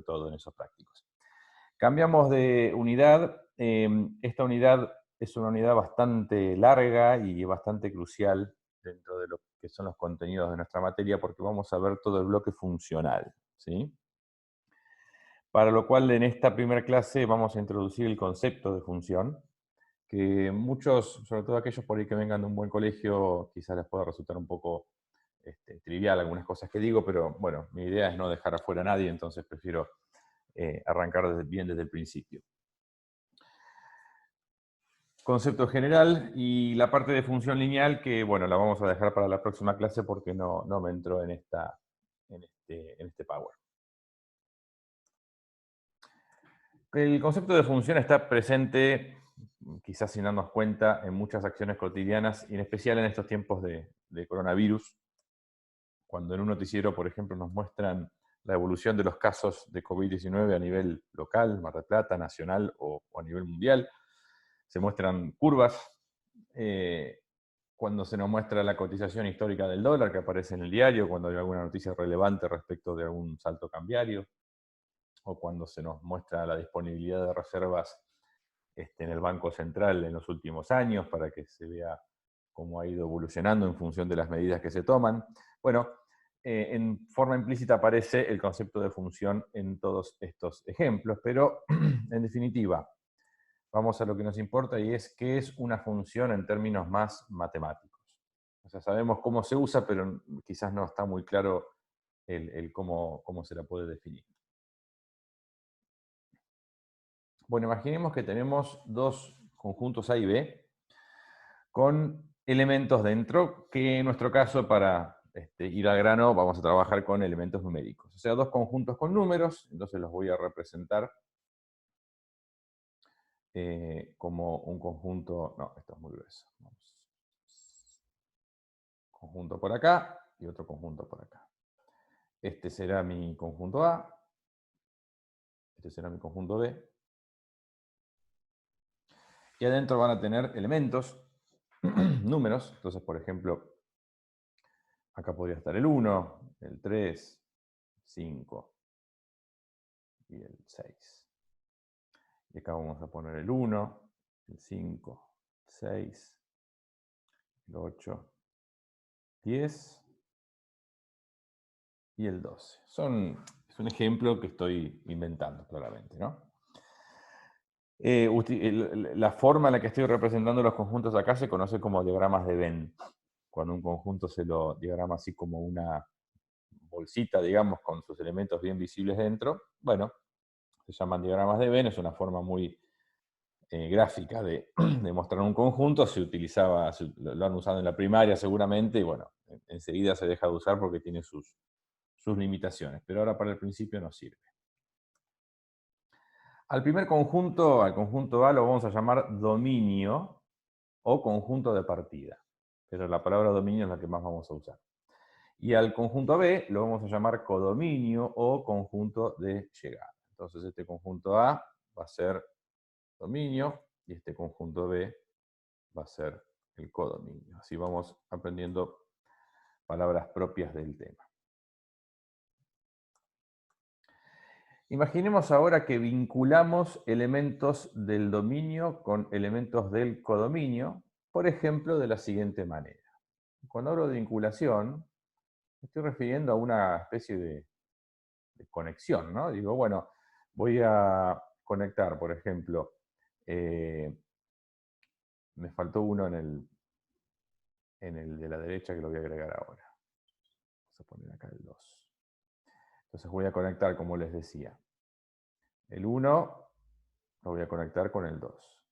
todo en esos prácticos. Cambiamos de unidad. Esta unidad es una unidad bastante larga y bastante crucial dentro de lo que son los contenidos de nuestra materia, porque vamos a ver todo el bloque funcional, ¿sí? Para lo cual en esta primera clase vamos a introducir el concepto de función, que muchos, sobre todo aquellos por ahí que vengan de un buen colegio, quizás les pueda resultar un poco trivial algunas cosas que digo, pero bueno, mi idea es no dejar afuera a nadie, entonces prefiero arrancar bien desde el principio. Concepto general y la parte de función lineal, que bueno, la vamos a dejar para la próxima clase porque no me entró en este Power. El concepto de función está presente, quizás sin darnos cuenta, en muchas acciones cotidianas y en especial en estos tiempos de coronavirus, cuando en un noticiero, por ejemplo, nos muestran la evolución de los casos de COVID-19 a nivel local, Mar del Plata, nacional o a nivel mundial. Se muestran curvas. Cuando se nos muestra la cotización histórica del dólar que aparece en el diario, cuando hay alguna noticia relevante respecto de algún salto cambiario, o cuando se nos muestra la disponibilidad de reservas en el Banco Central en los últimos años, para que se vea cómo ha ido evolucionando en función de las medidas que se toman. Bueno, en forma implícita aparece el concepto de función en todos estos ejemplos, pero en definitiva, vamos a lo que nos importa y es qué es una función en términos más matemáticos. O sea, sabemos cómo se usa, pero quizás no está muy claro el cómo se la puede definir. Bueno, imaginemos que tenemos dos conjuntos A y B con elementos dentro, que en nuestro caso, para ir al grano, vamos a trabajar con elementos numéricos. O sea, dos conjuntos con números, entonces los voy a representar como un conjunto. No, esto es muy grueso. Vamos. Conjunto por acá y otro conjunto por acá. Este será mi conjunto A, este será mi conjunto B. Y adentro van a tener elementos, números. Entonces, por ejemplo, acá podría estar el 1, el 3, 5 y el 6. Y acá vamos a poner el 1, el 5, 6, el 8, 10 y el 12. Es un ejemplo que estoy inventando, claramente, ¿no? La forma en la que estoy representando los conjuntos acá se conoce como diagramas de Venn. Cuando un conjunto se lo diagrama así como una bolsita, digamos, con sus elementos bien visibles dentro, bueno, se llaman diagramas de Venn, es una forma muy gráfica de mostrar un conjunto. Lo han usado en la primaria seguramente, y bueno, enseguida se deja de usar porque tiene sus limitaciones, pero ahora para el principio nos sirve. Al primer conjunto, al conjunto A, lo vamos a llamar dominio o conjunto de partida. Pero la palabra dominio es la que más vamos a usar. Y al conjunto B lo vamos a llamar codominio o conjunto de llegada. Entonces este conjunto A va a ser dominio y este conjunto B va a ser el codominio. Así vamos aprendiendo palabras propias del tema. Imaginemos ahora que vinculamos elementos del dominio con elementos del codominio, por ejemplo, de la siguiente manera. Cuando hablo de vinculación, me estoy refiriendo a una especie de conexión, ¿no? Digo, bueno, voy a conectar, por ejemplo, me faltó uno en el de la derecha que lo voy a agregar ahora. Vamos a poner acá el 2. Entonces voy a conectar, como les decía, el 1 lo voy a conectar con el 2.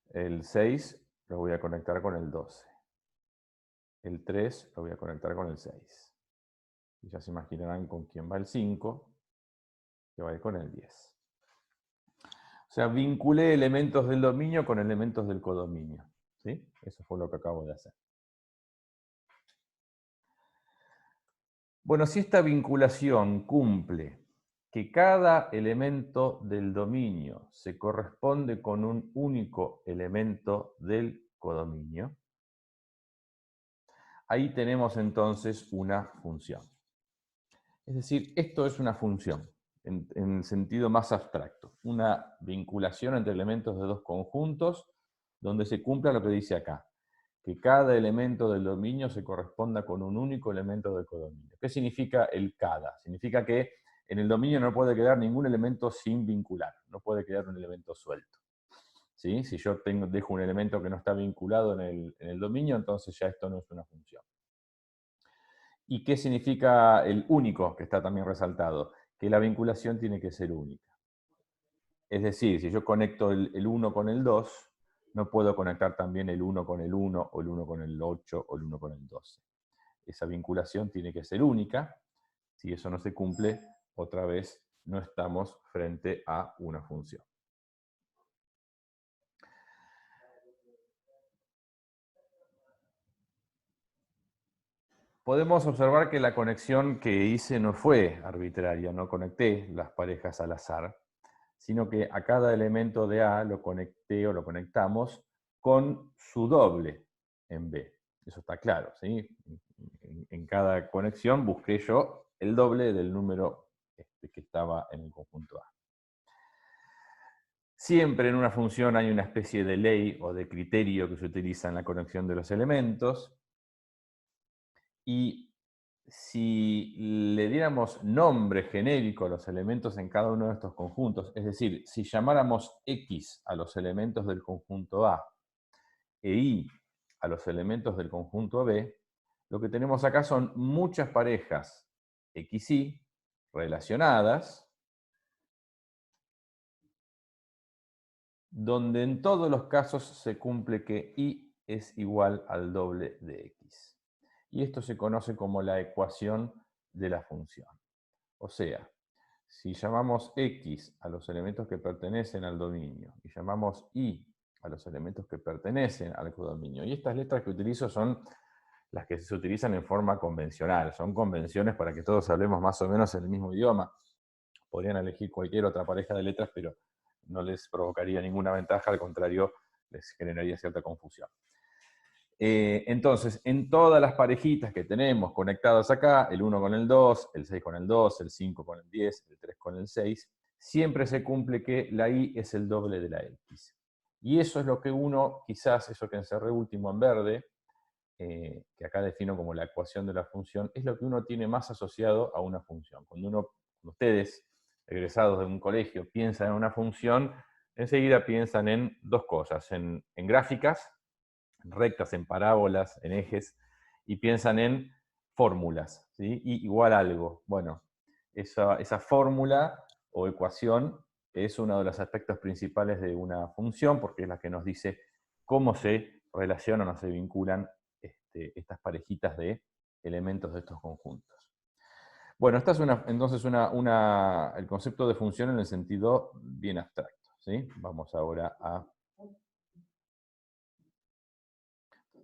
El 6 lo voy a conectar con el 12. El 3 lo voy a conectar con el 6. Y ya se imaginarán con quién va el 5, que va a ir con el 10. O sea, vinculé elementos del dominio con elementos del codominio. ¿Sí? Eso fue lo que acabo de hacer. Bueno, si esta vinculación cumple que cada elemento del dominio se corresponde con un único elemento del codominio, ahí tenemos entonces una función. Es decir, esto es una función, en sentido más abstracto. Una vinculación entre elementos de dos conjuntos donde se cumpla lo que dice acá, que cada elemento del dominio se corresponda con un único elemento del codominio. ¿Qué significa el cada? Significa que en el dominio no puede quedar ningún elemento sin vincular, no puede quedar un elemento suelto. ¿Sí? Si yo dejo un elemento que no está vinculado en el dominio, entonces ya esto no es una función. ¿Y qué significa el único, que está también resaltado? Que la vinculación tiene que ser única. Es decir, si yo conecto el 1 con el 2, no puedo conectar también el 1 con el 1, o el 1 con el 8, o el 1 con el 12. Esa vinculación tiene que ser única. Si eso no se cumple, otra vez no estamos frente a una función. Podemos observar que la conexión que hice no fue arbitraria, no conecté las parejas al azar, sino que a cada elemento de A lo conecté o lo conectamos con su doble en B. Eso está claro, ¿sí? En cada conexión busqué yo el doble del número que estaba en el conjunto A. Siempre en una función hay una especie de ley o de criterio que se utiliza en la conexión de los elementos, y si le diéramos nombre genérico a los elementos en cada uno de estos conjuntos, es decir, si llamáramos X a los elementos del conjunto A e Y a los elementos del conjunto B, lo que tenemos acá son muchas parejas XY relacionadas, donde en todos los casos se cumple que Y es igual al doble de X. Y esto se conoce como la ecuación de la función. O sea, si llamamos X a los elementos que pertenecen al dominio y llamamos Y a los elementos que pertenecen al codominio, y estas letras que utilizo son las que se utilizan en forma convencional, son convenciones para que todos hablemos más o menos en el mismo idioma. Podrían elegir cualquier otra pareja de letras, pero no les provocaría ninguna ventaja, al contrario, les generaría cierta confusión. Entonces, en todas las parejitas que tenemos conectadas acá, el 1 con el 2, el 6 con el 2, el 5 con el 10, el 3 con el 6, siempre se cumple que la Y es el doble de la X. Y eso es lo que uno, quizás eso que encerré último en verde, que acá defino como la ecuación de la función, es lo que uno tiene más asociado a una función. Cuando ustedes, egresados de un colegio, piensan en una función, enseguida piensan en dos cosas, en gráficas, en rectas, en parábolas, en ejes, y piensan en fórmulas, ¿sí? Y igual algo. Bueno, esa fórmula o ecuación es uno de los aspectos principales de una función, porque es la que nos dice cómo se relacionan o se vinculan estas parejitas de elementos de estos conjuntos. Bueno, esta es entonces el concepto de función en el sentido bien abstracto, ¿sí? Vamos ahora a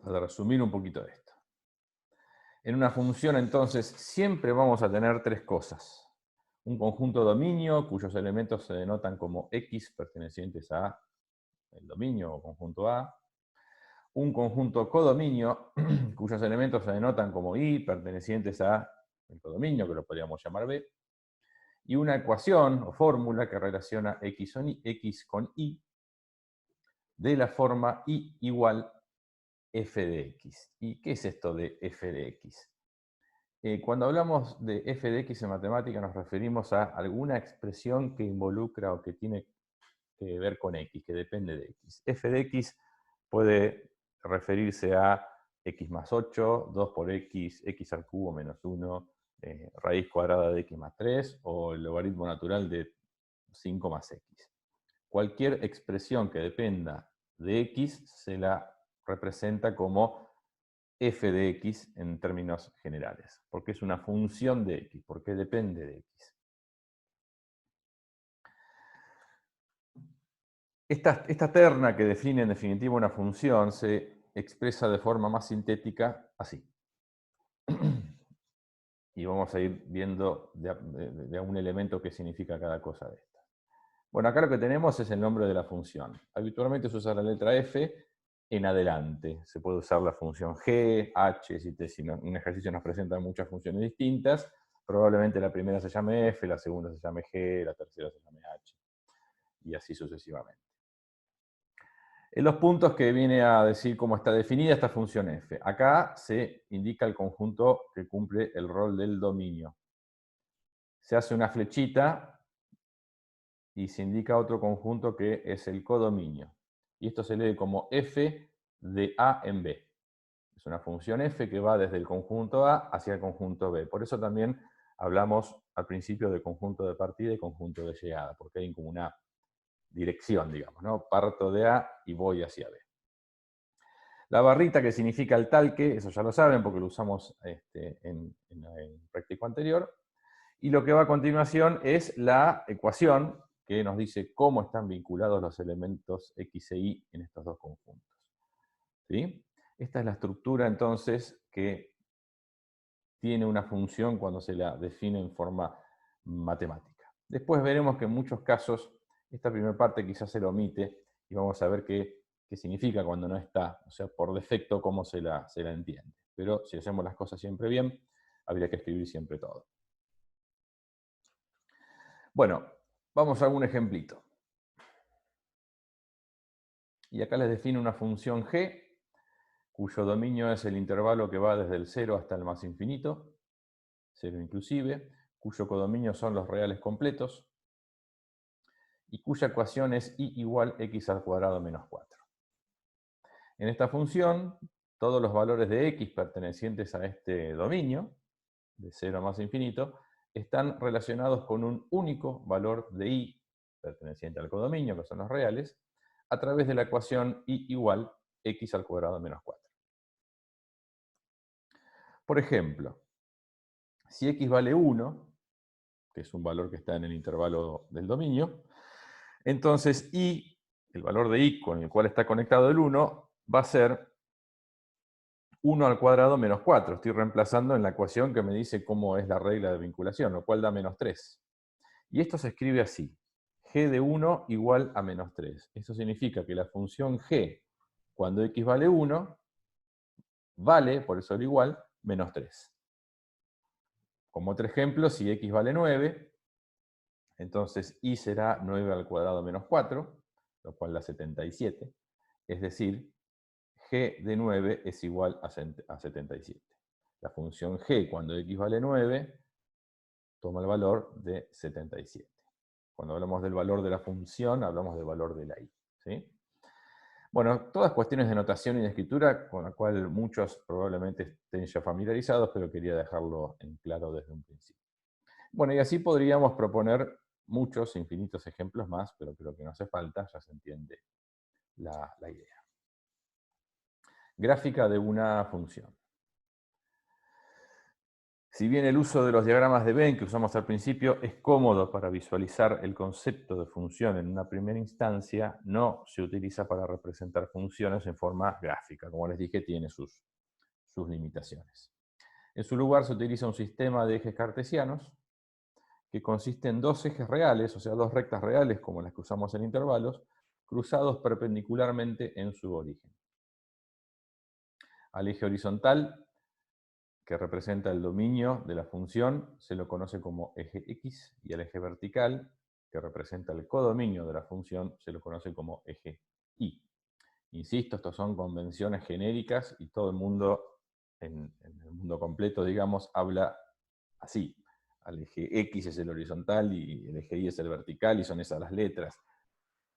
resumir un poquito esto. En una función, entonces, siempre vamos a tener tres cosas. Un conjunto dominio, cuyos elementos se denotan como X pertenecientes a el dominio o conjunto A. Un conjunto codominio, cuyos elementos se denotan como Y pertenecientes a el codominio, que lo podríamos llamar B. Y una ecuación o fórmula que relaciona X con Y de la forma Y igual f de X. ¿Y qué es esto de f de X? Cuando hablamos de f de x en matemática nos referimos a alguna expresión que involucra o que tiene que ver con x, que depende de x. F de x puede referirse a x más 8, 2 por x, x al cubo menos 1, raíz cuadrada de x más 3, o el logaritmo natural de 5 más x. Cualquier expresión que dependa de x se la representa como f de x en términos generales, porque es una función de x, porque depende de x. Esta terna que define en definitiva una función se expresa de forma más sintética así. Y vamos a ir viendo de un elemento qué significa cada cosa de estas. Bueno, acá lo que tenemos es el nombre de la función. Habitualmente se usa la letra f en adelante. Se puede usar la función g, h, si un ejercicio nos presenta muchas funciones distintas, Probablemente la primera se llame F, la segunda se llame G, la tercera se llame H, y así sucesivamente. En los puntos que viene a decir cómo está definida esta función F. Acá se indica el conjunto que cumple el rol del dominio. Se hace una flechita y se indica otro conjunto que es el codominio. Y esto se lee como F de A en B. Es una función F que va desde el conjunto A hacia el conjunto B. Por eso también hablamos al principio de conjunto de partida y conjunto de llegada, porque hay como una dirección, digamos, ¿no? Parto de A y voy hacia B. La barrita que significa el talque, eso ya lo saben porque lo usamos en el práctico anterior. Y lo que va a continuación es la ecuación que nos dice cómo están vinculados los elementos X e Y en estos dos conjuntos. ¿Sí? Esta es la estructura entonces que tiene una función cuando se la define en forma matemática. Después veremos que en muchos casos esta primera parte quizás se la omite y vamos a ver qué significa cuando no está, o sea, por defecto cómo se la entiende. Pero si hacemos las cosas siempre bien, habría que escribir siempre todo. Bueno, vamos a algún ejemplito. Y acá les defino una función g, cuyo dominio es el intervalo que va desde el 0 hasta el más infinito, 0 inclusive, cuyo codominio son los reales completos, y cuya ecuación es y igual x al cuadrado menos 4. En esta función, todos los valores de x pertenecientes a este dominio, de 0 a más infinito, están relacionados con un único valor de y, perteneciente al codominio, que son los reales, a través de la ecuación y igual x al cuadrado menos 4. Por ejemplo, si x vale 1, que es un valor que está en el intervalo del dominio, entonces y, el valor de y con el cual está conectado el 1, va a ser 1 al cuadrado menos 4. Estoy reemplazando en la ecuación que me dice cómo es la regla de vinculación, lo cual da menos 3. Y esto se escribe así: g de 1 igual a menos 3. Esto significa que la función g, cuando x vale 1, vale, por eso el igual, menos 3. Como otro ejemplo, si x vale 9, entonces y será 9 al cuadrado menos 4, lo cual da 77. Es decir, g de 9 es igual a 77. La función g, cuando x vale 9, toma el valor de 77. Cuando hablamos del valor de la función, hablamos del valor de la y. ¿Sí? Bueno, todas cuestiones de notación y de escritura con la cual muchos probablemente estén ya familiarizados, pero quería dejarlo en claro desde un principio. Bueno, y así podríamos proponer muchos, infinitos ejemplos más, pero creo que no hace falta, ya se entiende la idea. Gráfica de una función. Si bien el uso de los diagramas de Venn que usamos al principio es cómodo para visualizar el concepto de función en una primera instancia, no se utiliza para representar funciones en forma gráfica. Como les dije, tiene sus limitaciones. En su lugar se utiliza un sistema de ejes cartesianos que consiste en dos ejes reales, o sea, dos rectas reales como las que usamos en intervalos, cruzados perpendicularmente en su origen. Al eje horizontal, que representa el dominio de la función, se lo conoce como eje X, y al eje vertical, que representa el codominio de la función, se lo conoce como eje Y. Insisto, estos son convenciones genéricas y todo el mundo, en el mundo completo, digamos, habla así. Al eje X es el horizontal y el eje Y es el vertical, y son esas las letras.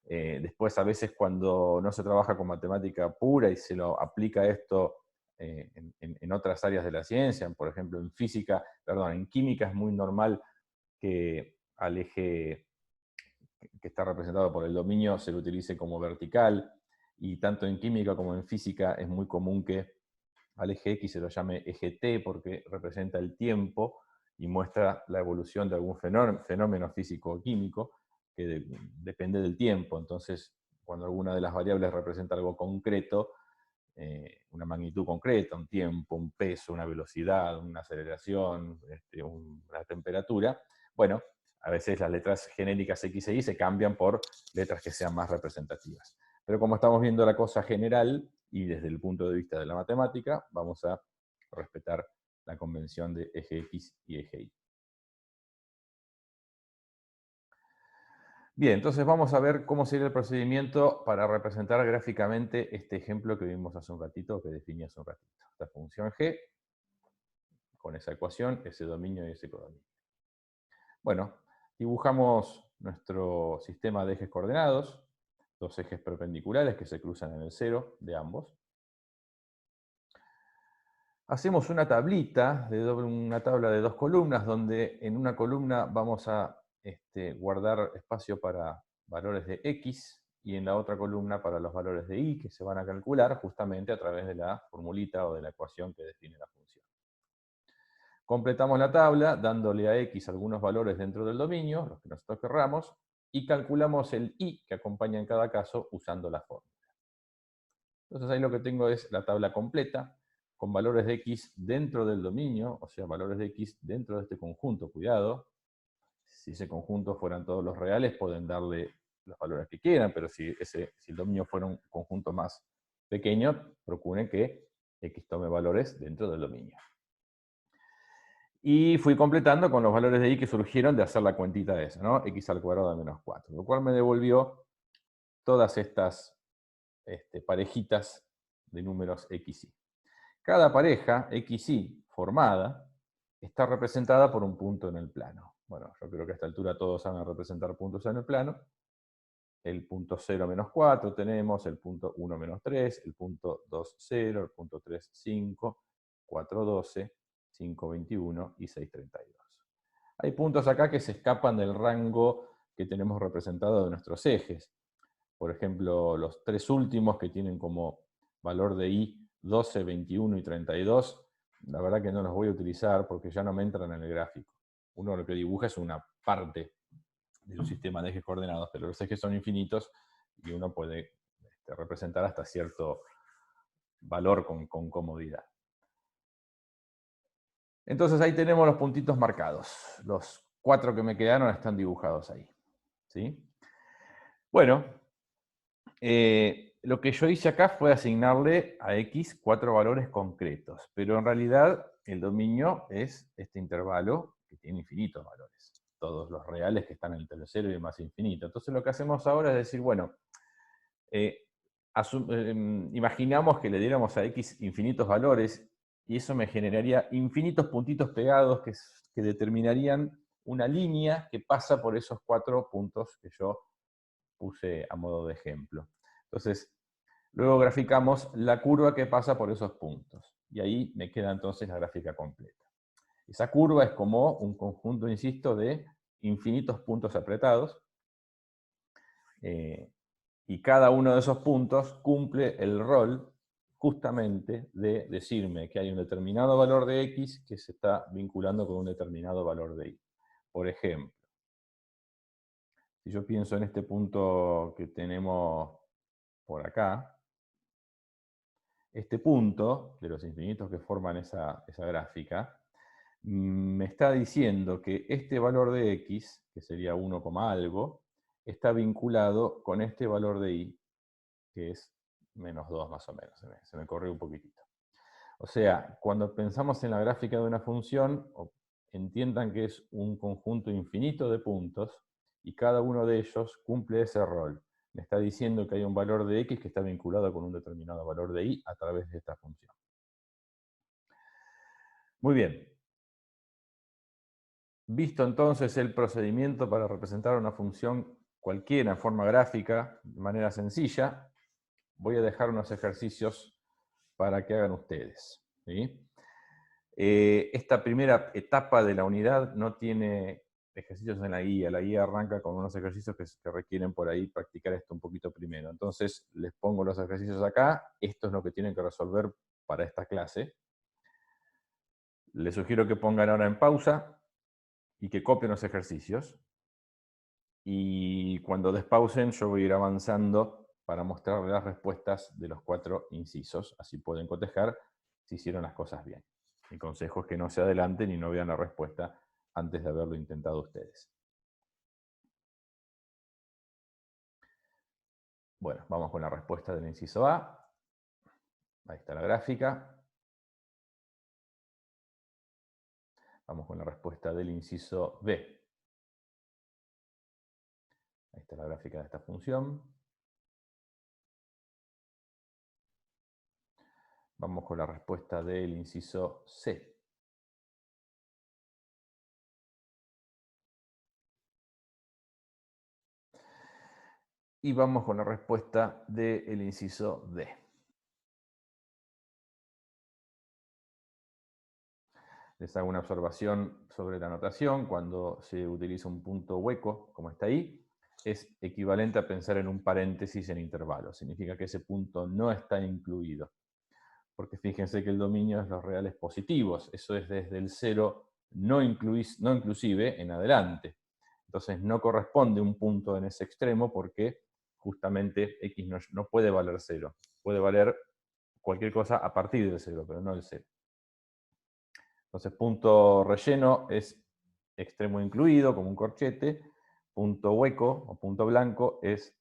Después, a veces, cuando no se trabaja con matemática pura y se lo aplica esto en otras áreas de la ciencia, por ejemplo, en química es muy normal que al eje que está representado por el dominio se lo utilice como vertical, y tanto en química como en física es muy común que al eje X se lo llame eje T porque representa el tiempo y muestra la evolución de algún fenómeno físico o químico que depende del tiempo. Entonces, cuando alguna de las variables representa algo concreto, una magnitud concreta, un tiempo, un peso, una velocidad, una aceleración, una temperatura, bueno, a veces las letras genéricas X e Y se cambian por letras que sean más representativas. Pero como estamos viendo la cosa general, y desde el punto de vista de la matemática, vamos a respetar la convención de eje X y eje Y. Bien, entonces vamos a ver cómo sería el procedimiento para representar gráficamente este ejemplo que vimos hace un ratito, que definí hace un ratito. Esta función g, con esa ecuación, ese dominio y ese codominio. Bueno, dibujamos nuestro sistema de ejes coordenados, dos ejes perpendiculares que se cruzan en el cero de ambos. Hacemos una tablita, una tabla de dos columnas, donde en una columna vamos a guardar espacio para valores de x y en la otra columna para los valores de y, que se van a calcular justamente a través de la formulita o de la ecuación que define la función. Completamos la tabla dándole a x algunos valores dentro del dominio, los que nosotros querramos, y calculamos el y que acompaña en cada caso usando la fórmula. Entonces ahí lo que tengo es la tabla completa, con valores de x dentro del dominio, o sea, valores de x dentro de este conjunto. Cuidado, si ese conjunto fueran todos los reales, pueden darle los valores que quieran, pero si el dominio fuera un conjunto más pequeño, procuren que x tome valores dentro del dominio. Y fui completando con los valores de y que surgieron de hacer la cuentita esa, ¿no? X al cuadrado de menos 4, lo cual me devolvió todas estas parejitas de números x y. Cada pareja XY formada está representada por un punto en el plano. Bueno, yo creo que a esta altura todos saben representar puntos en el plano. El punto 0 menos 4 tenemos, el punto 1 menos 3, el punto 2, 0, el punto 3, 5, 4, 12, 5, 21 y 6, 32. Hay puntos acá que se escapan del rango que tenemos representado de nuestros ejes. Por ejemplo, los tres últimos que tienen como valor de y 12, 21 y 32, la verdad que no los voy a utilizar porque ya no me entran en el gráfico. Uno lo que dibuja es una parte de un sistema de ejes coordenados, pero los ejes son infinitos y uno puede representar hasta cierto valor con comodidad. Entonces ahí tenemos los puntitos marcados. Los 4 que me quedaron están dibujados ahí. ¿Sí? Bueno, lo que yo hice acá fue asignarle a x 4 valores concretos, pero en realidad el dominio es este intervalo que tiene infinitos valores, todos los reales que están entre el 0 y el más infinito. Entonces lo que hacemos ahora es decir, bueno, imaginamos que le diéramos a x infinitos valores y eso me generaría infinitos puntitos pegados que determinarían una línea que pasa por esos 4 puntos que yo puse a modo de ejemplo. Entonces, luego graficamos la curva que pasa por esos puntos. Y ahí me queda entonces la gráfica completa. Esa curva es como un conjunto, insisto, de infinitos puntos apretados. Y cada uno de esos puntos cumple el rol justamente de decirme que hay un determinado valor de x que se está vinculando con un determinado valor de y. Por ejemplo, si yo pienso en este punto que tenemos por acá, este punto de los infinitos que forman esa gráfica, me está diciendo que este valor de x, que sería 1, algo, está vinculado con este valor de y, que es menos 2 más o menos, se me corrió un poquitito. O sea, cuando pensamos en la gráfica de una función, entiendan que es un conjunto infinito de puntos y cada uno de ellos cumple ese rol. Me está diciendo que hay un valor de x que está vinculado con un determinado valor de y a través de esta función. Muy bien. Visto entonces el procedimiento para representar una función cualquiera en forma gráfica, de manera sencilla, voy a dejar unos ejercicios para que hagan ustedes. ¿Sí? Esta primera etapa de la unidad no tiene ejercicios en la guía. La guía arranca con unos ejercicios que requieren por ahí practicar esto un poquito primero. Entonces, les pongo los ejercicios acá. Esto es lo que tienen que resolver para esta clase. Les sugiero que pongan ahora en pausa y que copien los ejercicios. Y cuando despausen, yo voy a ir avanzando para mostrarles las respuestas de los 4 incisos. Así pueden cotejar si hicieron las cosas bien. Mi consejo es que no se adelanten y no vean la respuesta antes de haberlo intentado ustedes. Bueno, vamos con la respuesta del inciso A. Ahí está la gráfica. Vamos con la respuesta del inciso B. Ahí está la gráfica de esta función. Vamos con la respuesta del inciso C. Y vamos con la respuesta del inciso D. Les hago una observación sobre la notación. Cuando se utiliza un punto hueco, como está ahí, es equivalente a pensar en un paréntesis en intervalo. Significa que ese punto no está incluido. Porque fíjense que el dominio es los reales positivos. Eso es desde el 0 no inclusive en adelante. Entonces no corresponde un punto en ese extremo porque justamente x no puede valer 0. Puede valer cualquier cosa a partir del 0, pero no el 0. Entonces punto relleno es extremo incluido, como un corchete. Punto hueco o punto blanco es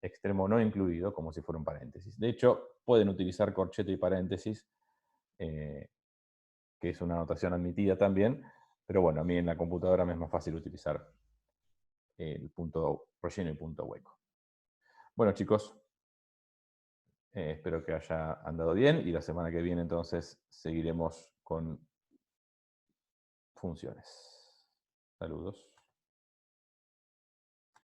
extremo no incluido, como si fuera un paréntesis. De hecho, pueden utilizar corchete y paréntesis, que es una notación admitida también, pero bueno, a mí en la computadora me es más fácil utilizar el punto relleno y punto hueco. Bueno, chicos, espero que haya andado bien y la semana que viene entonces seguiremos con funciones. Saludos.